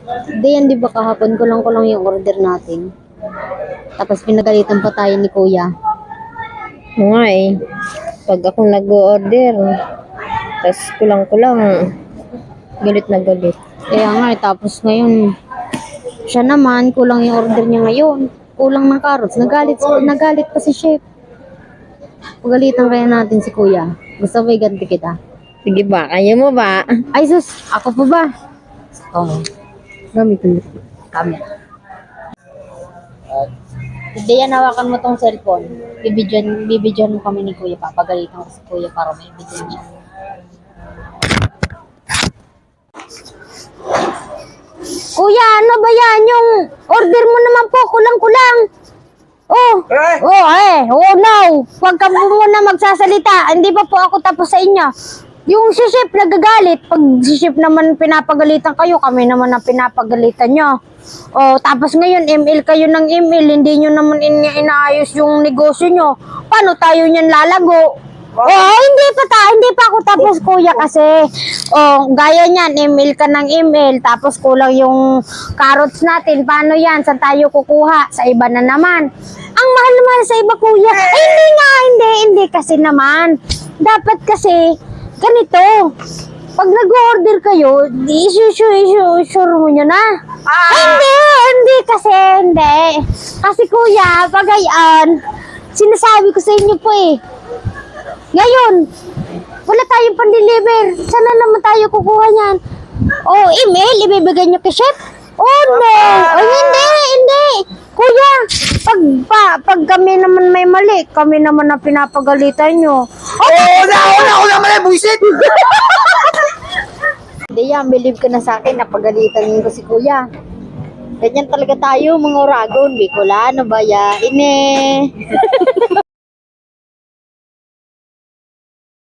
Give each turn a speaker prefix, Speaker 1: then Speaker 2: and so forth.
Speaker 1: Hindi yan, di ba kahapon kulang-kulang yung order natin. Tapos pinagalitan pa tayo ni Kuya.
Speaker 2: Oo nga eh. Pag ako nag-order, tapos kulang-kulang, galit na galit.
Speaker 1: Kaya nga, tapos ngayon, siya naman, kulang yung order niya ngayon. Kulang ng carrots. Nagalit pa si chef. Pagalitan kaya natin si Kuya. Gusto mo iganti kita?
Speaker 2: Sige ba? Kaya mo ba?
Speaker 1: Ay sus, ako pa ba? Oo. Gamitin mo. Camera. Hindi yan, hawakan mo tong cellphone. Bibidyon mo kami ni Kuya. Papagalitan ko si Kuya para may video niya. Kuya, ano ba yan? Yung order mo naman po, kulang-kulang. Oh, oh no. Huwag ka po muna magsasalita. Hindi pa po ako tapos sa inyo. Yung si chef nagagalit. Pag si chef naman pinapagalitan kayo, kami naman ang pinapagalitan nyo. Oh, tapos ngayon, ML kayo ng ML. Hindi nyo naman inaayos yung negosyo nyo. Paano tayo niyan lalago? Oh, hindi pa ako tapos kuya kasi gaya niyan, email ka ng email tapos kulang yung carrots natin. Paano yan? Saan tayo kukuha? Sa iba na naman. Ang mahal-mahal sa iba kuya. Ay, hindi kasi naman. Dapat kasi ganito. Pag nag-order kayo, sure mo nyo na. Hindi kasi. Kasi kuya, pagayan, sinasabi ko sa inyo po eh. Ngayon, wala tayong pan-deliver. Sana naman tayo kukuha niyan. Oh, email, ibibigay niyo kay chef? Oh, no. Oh, hindi. Kuya, pag kami naman may mali, kami naman na pinapagalitan niyo.
Speaker 3: Ako na mali, buisit!
Speaker 1: Hindi yan, believe ka na sa akin, napagalitan ko si Kuya. Ganyan talaga tayo, mga Oragon, Bicolano, Bayaine.